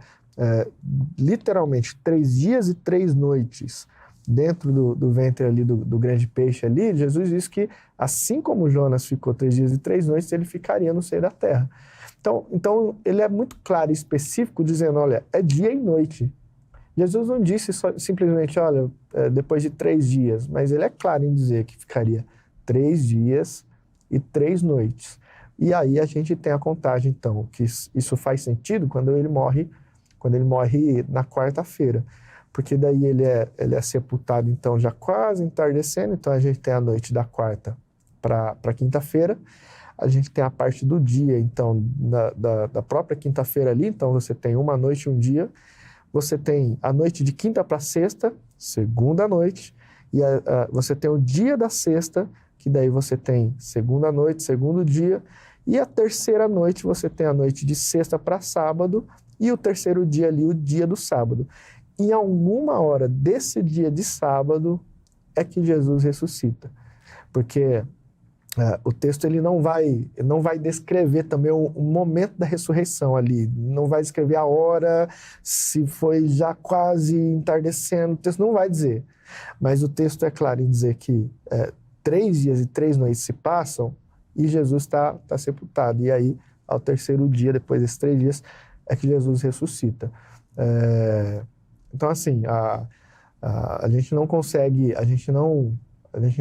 literalmente 3 dias e 3 noites dentro do ventre ali do grande peixe ali, Jesus diz que assim como Jonas ficou 3 dias e 3 noites, ele ficaria no seio da terra. Então ele é muito claro e específico, dizendo, olha, é dia e noite. Jesus não disse simplesmente, olha, depois de 3 dias, mas ele é claro em dizer que ficaria 3 dias e 3 noites. E aí a gente tem a contagem, então, que isso faz sentido quando ele morre na quarta-feira. Porque daí ele é sepultado, então, já quase entardecendo. Então, a gente tem a noite da quarta para quinta-feira. A gente tem a parte do dia, então, da própria quinta-feira ali. Então, você tem uma noite e um dia. Você tem a noite de quinta para sexta, segunda noite. E você tem o dia da sexta, que daí você tem segunda noite, segundo dia. E a terceira noite, você tem a noite de sexta para sábado. E o terceiro dia ali, o dia do sábado. Em alguma hora desse dia de sábado é que Jesus ressuscita. Porque o texto ele não vai descrever também o momento da ressurreição ali. Não vai descrever a hora, se foi já quase entardecendo. O texto não vai dizer. Mas o texto é claro em dizer que 3 dias e 3 noites se passam e Jesus está sepultado. E aí, ao terceiro dia, depois desses 3 dias, é que Jesus ressuscita. Então, assim, a gente não consegue, a gente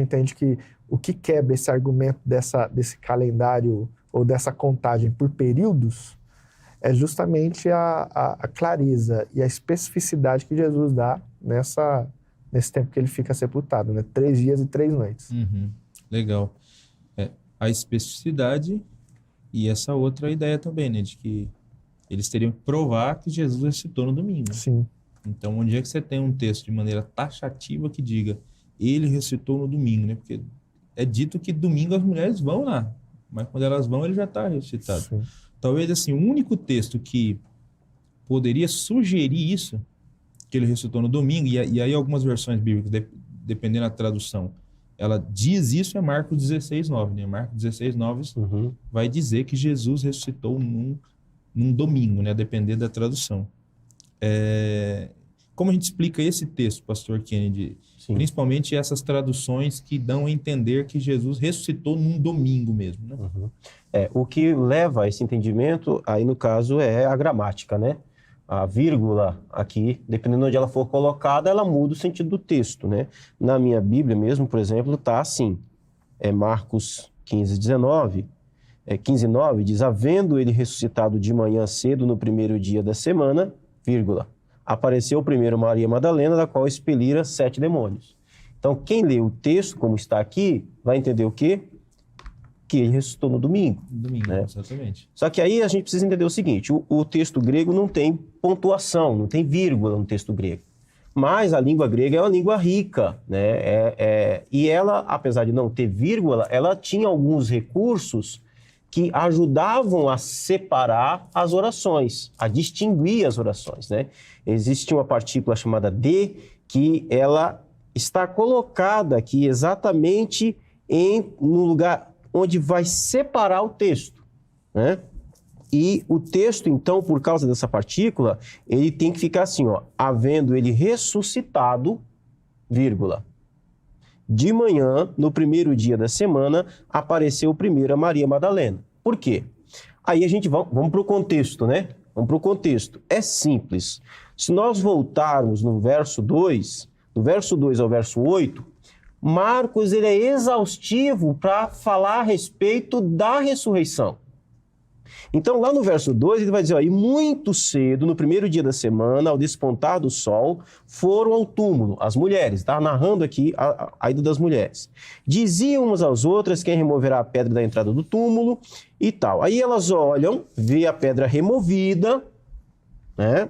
entende que o que quebra esse argumento desse calendário ou dessa contagem por períodos é justamente a clareza e a especificidade que Jesus dá nesse tempo que ele fica sepultado, né? 3 dias e 3 noites. Uhum. Legal. A especificidade e essa outra ideia também, né? De que eles teriam que provar que Jesus ressuscitou no domingo. Sim. Então, onde é que você tem um texto de maneira taxativa que diga ele ressuscitou no domingo, né? Porque é dito que domingo as mulheres vão lá, mas quando elas vão, ele já está ressuscitado. Sim. Talvez, assim, o único texto que poderia sugerir isso, que ele ressuscitou no domingo, e aí algumas versões bíblicas, dependendo da tradução, ela diz isso, é Marcos 16:9, né? Marcos 16:9 vai dizer que Jesus ressuscitou num domingo, né? Dependendo da tradução. Como a gente explica esse texto, pastor Kennedy? Sim. Principalmente essas traduções que dão a entender que Jesus ressuscitou num domingo mesmo, né? Uhum. O que leva a esse entendimento, aí no caso, é a gramática, né? A vírgula aqui, dependendo de onde ela for colocada, ela muda o sentido do texto, né? Na minha Bíblia mesmo, por exemplo, está assim, Marcos 15:9, 15:9, diz, havendo ele ressuscitado de manhã cedo no primeiro dia da semana, vírgula, apareceu primeiro Maria Madalena, da qual expelira 7 demônios. Então, quem lê o texto, como está aqui, vai entender o quê? Que ele ressuscitou no domingo. Domingo, né? Exatamente. Só que aí a gente precisa entender o seguinte, o texto grego não tem pontuação, não tem vírgula no texto grego. Mas a língua grega é uma língua rica, né? E ela, apesar de não ter vírgula, ela tinha alguns recursos que ajudavam a separar as orações, a distinguir as orações, né? Existe uma partícula chamada de, que ela está colocada aqui exatamente no lugar onde vai separar o texto, né? E o texto, então, por causa dessa partícula, ele tem que ficar assim, ó, havendo ele ressuscitado, vírgula. De manhã, no primeiro dia da semana, apareceu primeiro a Maria Madalena. Por quê? Aí a gente vamos para o contexto, né? Vamos para o contexto. É simples. Se nós voltarmos no verso 2, do verso 2 ao verso 8, Marcos ele é exaustivo para falar a respeito da ressurreição. Então, lá no verso 2, ele vai dizer, ó, e muito cedo, no primeiro dia da semana, ao despontar do sol, foram ao túmulo, as mulheres, está narrando aqui a ida das mulheres. Diziam umas às outras quem removerá a pedra da entrada do túmulo e tal. Aí elas olham, vê a pedra removida, né?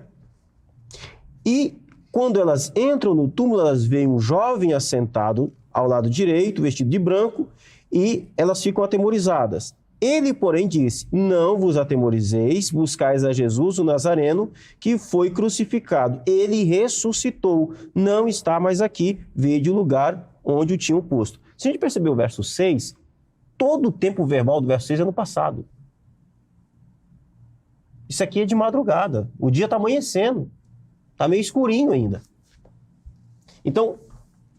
E quando elas entram no túmulo, elas veem um jovem assentado ao lado direito, vestido de branco, e elas ficam atemorizadas. Ele, porém, disse, não vos atemorizeis, buscais a Jesus, o Nazareno, que foi crucificado. Ele ressuscitou, não está mais aqui, vede o lugar onde o tinham posto. Se a gente perceber o verso 6, todo o tempo verbal do verso 6 é no passado. Isso aqui é de madrugada, o dia está amanhecendo, está meio escurinho ainda. Então,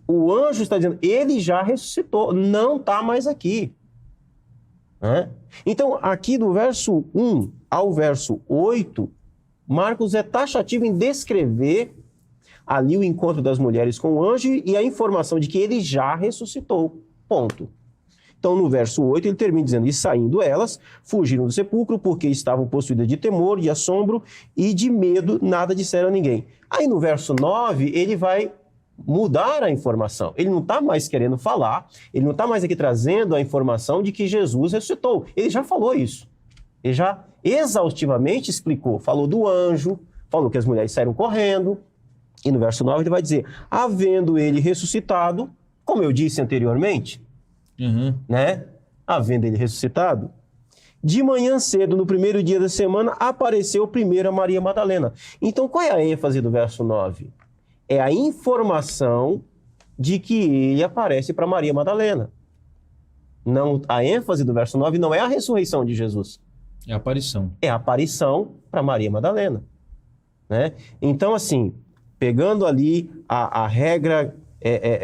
o anjo está dizendo, ele já ressuscitou, não está mais aqui. Então, aqui do verso 1 ao verso 8, Marcos é taxativo em descrever ali o encontro das mulheres com o anjo e a informação de que ele já ressuscitou. Ponto. Então, no verso 8, ele termina dizendo, e saindo elas, fugiram do sepulcro porque estavam possuídas de temor, de assombro e de medo, nada disseram a ninguém. Aí no verso 9, ele vai mudar a informação. Ele não está mais querendo falar, ele não está mais aqui trazendo a informação de que Jesus ressuscitou. Ele já falou isso. Ele já exaustivamente explicou. Falou do anjo, falou que as mulheres saíram correndo. E no verso 9 ele vai dizer, havendo ele ressuscitado, como eu disse anteriormente, né? Havendo ele ressuscitado, de manhã cedo, no primeiro dia da semana, apareceu primeiro a Maria Madalena. Então, qual é a ênfase do verso 9? É a informação de que ele aparece para Maria Madalena. Não, a ênfase do verso 9 não é a ressurreição de Jesus. É a aparição. É a aparição para Maria Madalena. Né? Então, assim, pegando ali a regra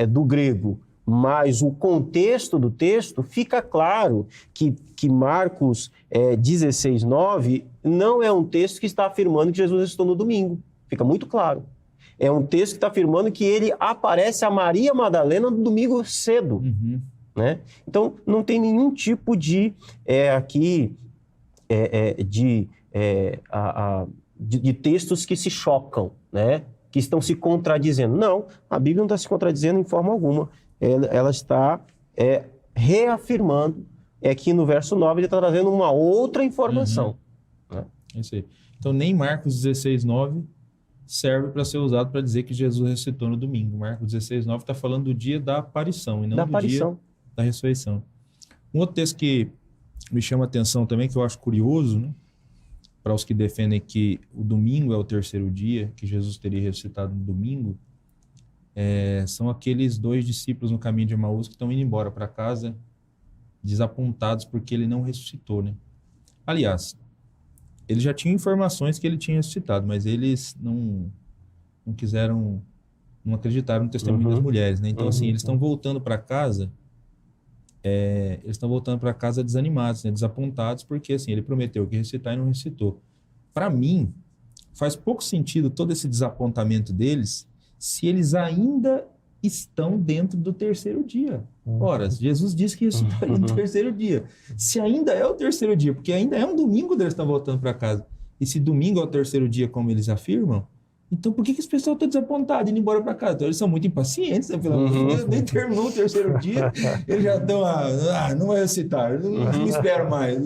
do grego, mas o contexto do texto, fica claro que Marcos 16:9 não é um texto que está afirmando que Jesus ressuscitou no domingo. Fica muito claro. É um texto que está afirmando que ele aparece a Maria Madalena no domingo cedo. Né? Então, não tem nenhum tipo de textos que se chocam, né? Que estão se contradizendo. Não, a Bíblia não está se contradizendo em forma alguma. Ela está reafirmando, que no verso 9 ele está trazendo uma outra informação. Né? Isso aí. Então, nem Marcos 16:9 serve para ser usado para dizer que Jesus ressuscitou no domingo. Marcos 16:9 está falando do dia da aparição e não do dia da ressurreição. Um outro texto que me chama a atenção também, que eu acho curioso, né? Para os que defendem que o domingo é o terceiro dia, que Jesus teria ressuscitado no domingo, são aqueles 2 discípulos no caminho de Emaús que estão indo embora para casa desapontados porque ele não ressuscitou, né? Aliás, eles já tinham informações que ele tinha ressuscitado, mas eles não acreditaram no testemunho das mulheres, né? Então, assim, eles estão voltando para casa, desanimados, né? Desapontados, porque, assim, ele prometeu que ia ressuscitar e não ressuscitou. Para mim, faz pouco sentido todo esse desapontamento deles se eles ainda estão dentro do terceiro dia. Ora, Jesus disse que ressuscitaria no terceiro dia. Se ainda é o terceiro dia, porque ainda é um domingo eles estão voltando para casa, e se domingo é o terceiro dia, como eles afirmam, então por que esse pessoal está desapontado indo embora para casa? Então eles são muito impacientes, né? Pelo amor de Deus, nem terminou o terceiro dia, eles já estão, não vai ressuscitar, não espero mais.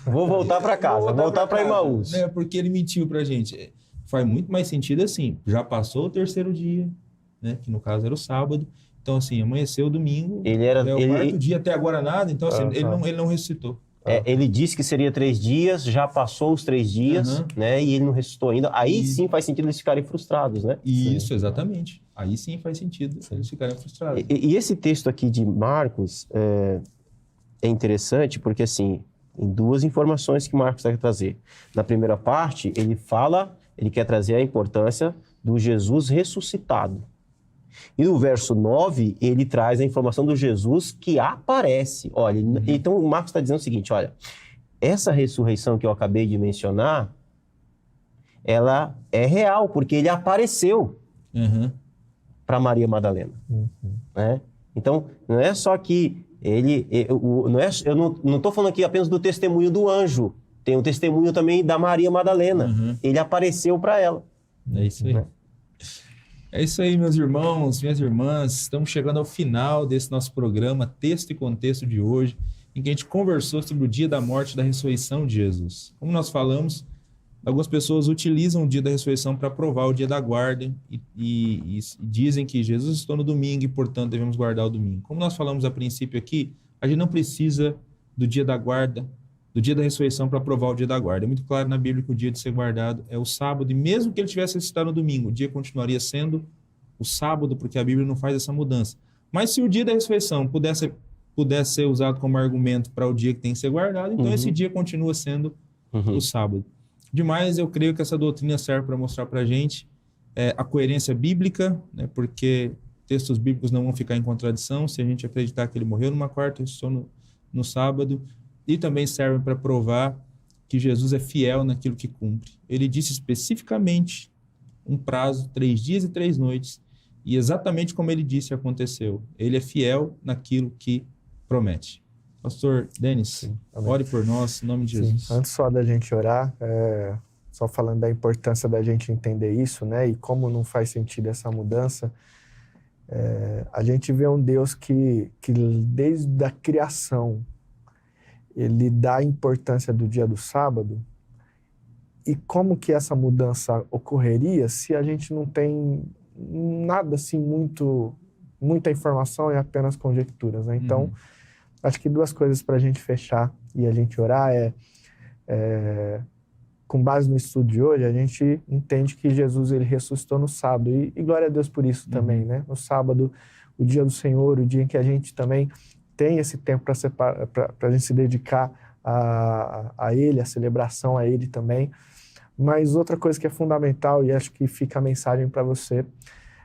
Vou voltar para casa, voltar para Emaús. Né? Porque ele mentiu para a gente. Faz muito mais sentido assim, já passou o terceiro dia, né? Que no caso era o sábado, então assim, amanheceu o domingo, o quarto dia, até agora nada, então assim, ele não ressuscitou. Ele disse que seria 3 dias, já passou os 3 dias, né? E ele não ressuscitou ainda. Aí sim faz sentido eles ficarem frustrados, né? Isso, exatamente. Aí sim faz sentido eles ficarem frustrados. E esse texto aqui de Marcos é interessante porque, assim, tem 2 informações que Marcos quer trazer. Na primeira parte, ele quer trazer a importância do Jesus ressuscitado. E no verso 9, ele traz a informação do Jesus que aparece. Olha, então o Marcos está dizendo o seguinte, olha, essa ressurreição que eu acabei de mencionar, ela é real, porque ele apareceu para Maria Madalena. Né? Então, não é só que eu não estou falando aqui apenas do testemunho do anjo, tem um testemunho também da Maria Madalena. Ele apareceu para ela. É isso aí. Né? É isso aí, meus irmãos, minhas irmãs. Estamos chegando ao final desse nosso programa, Texto e Contexto de hoje, em que a gente conversou sobre o dia da morte e da ressurreição de Jesus. Como nós falamos, algumas pessoas utilizam o dia da ressurreição para provar o dia da guarda e dizem que Jesus ressuscitou no domingo e, portanto, devemos guardar o domingo. Como nós falamos a princípio aqui, a gente não precisa do dia da guarda, do dia da ressurreição para provar o dia da guarda. É muito claro na Bíblia que o dia de ser guardado é o sábado, e mesmo que ele tivesse ressuscitado no domingo, o dia continuaria sendo o sábado, porque a Bíblia não faz essa mudança. Mas se o dia da ressurreição pudesse ser usado como argumento para o dia que tem que ser guardado, então esse dia continua sendo o sábado. Demais, eu creio que essa doutrina serve para mostrar para a gente a coerência bíblica, né, porque textos bíblicos não vão ficar em contradição se a gente acreditar que ele morreu numa quarta e ressuscitou no sábado, e também servem para provar que Jesus é fiel naquilo que cumpre. Ele disse especificamente um prazo, 3 dias e 3 noites, e exatamente como ele disse aconteceu. Ele é fiel naquilo que promete. Pastor Denis, ore por nós, em nome de Jesus. Antes só da gente orar, só falando da importância da gente entender isso, né, e como não faz sentido essa mudança, a gente vê um Deus que desde a criação, ele dá a importância do dia do sábado, e como que essa mudança ocorreria se a gente não tem nada assim, muita informação e apenas conjecturas, né? Então, acho que 2 coisas para a gente fechar e a gente orar com base no estudo de hoje, a gente entende que Jesus ele ressuscitou no sábado, e glória a Deus por isso também, né? No sábado, o dia do Senhor, o dia em que a gente também tem esse tempo para a gente se dedicar a Ele, a celebração a Ele também. Mas outra coisa que é fundamental, e acho que fica a mensagem para você,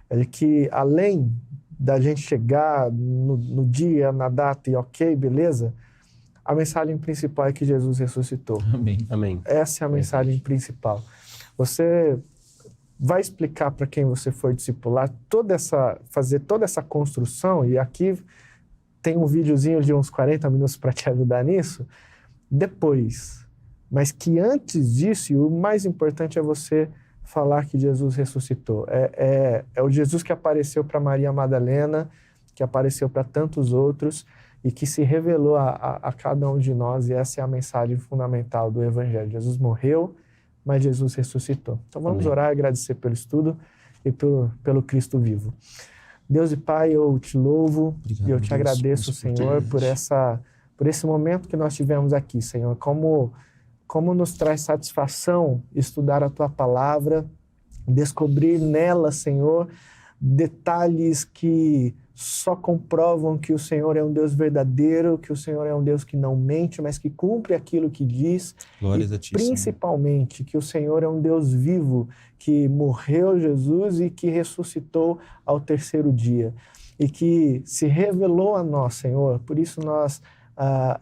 é que além da gente chegar no dia, na data e ok, beleza, a mensagem principal é que Jesus ressuscitou. Amém. Essa é a mensagem principal. Você vai explicar para quem você for discipular fazer toda essa construção, e aqui tem um videozinho de uns 40 minutos para te ajudar nisso, depois. Mas que antes disso, e o mais importante é você falar que Jesus ressuscitou. É o Jesus que apareceu para Maria Madalena, que apareceu para tantos outros, e que se revelou a cada um de nós, e essa é a mensagem fundamental do Evangelho. Jesus morreu, mas Jesus ressuscitou. Então vamos orar e agradecer pelo estudo e pelo Cristo vivo. Deus e Pai, eu te louvo. Obrigado, e eu te agradeço, Senhor, por esse momento que nós tivemos aqui, Senhor. Como nos traz satisfação estudar a Tua Palavra, descobrir nela, Senhor, detalhes que só comprovam que o Senhor é um Deus verdadeiro, que o Senhor é um Deus que não mente, mas que cumpre aquilo que diz. Glórias a ti, Principalmente que o Senhor é um Deus vivo, que morreu Jesus e que ressuscitou ao terceiro dia. E que se revelou a nós, Senhor. Por isso nós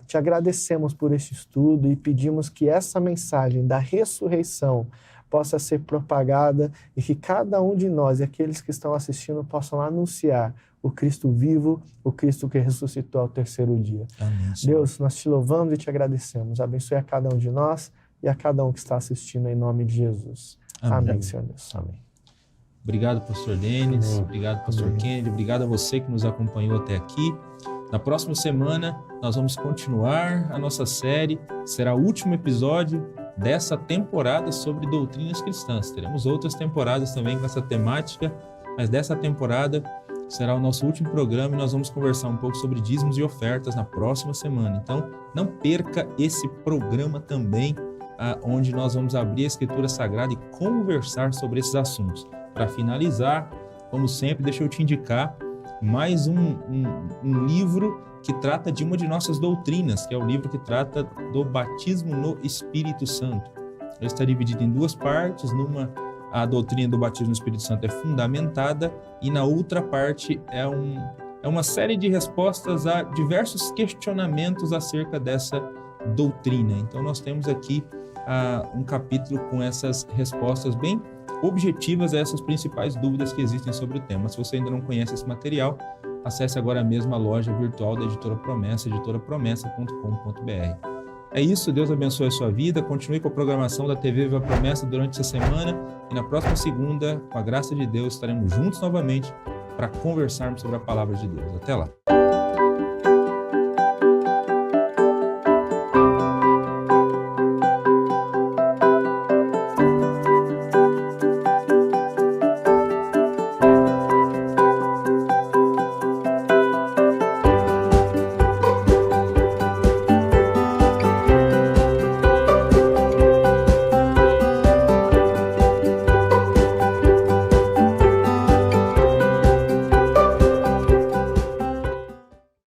te agradecemos por este estudo e pedimos que essa mensagem da ressurreição possa ser propagada e que cada um de nós e aqueles que estão assistindo possam anunciar o Cristo vivo, o Cristo que ressuscitou ao terceiro dia. Amém, Deus, nós te louvamos e te agradecemos. Abençoe a cada um de nós e a cada um que está assistindo em nome de Jesus. Amém, Senhor Deus. Amém. Obrigado, pastor Denis. Obrigado, pastor Kennedy. Obrigado a você que nos acompanhou até aqui. Na próxima semana, nós vamos continuar a nossa série. Será o último episódio dessa temporada sobre doutrinas cristãs. Teremos outras temporadas também com essa temática, mas dessa temporada será o nosso último programa e nós vamos conversar um pouco sobre dízimos e ofertas na próxima semana. Então, não perca esse programa também, onde nós vamos abrir a Escritura Sagrada e conversar sobre esses assuntos. Para finalizar, como sempre, deixa eu te indicar mais um livro que trata de uma de nossas doutrinas, que é o livro que trata do batismo no Espírito Santo. Ele está dividido em duas partes. Numa, a doutrina do batismo no Espírito Santo é fundamentada, e na outra parte é uma série de respostas a diversos questionamentos acerca dessa doutrina. Então nós temos aqui um capítulo com essas respostas bem objetivas a essas principais dúvidas que existem sobre o tema. Se você ainda não conhece esse material, acesse agora mesmo a loja virtual da Editora Promessa, editorapromessa.com.br. É isso, Deus abençoe a sua vida, continue com a programação da TV Viva Promessa durante essa semana e na próxima segunda, com a graça de Deus, estaremos juntos novamente para conversarmos sobre a Palavra de Deus. Até lá!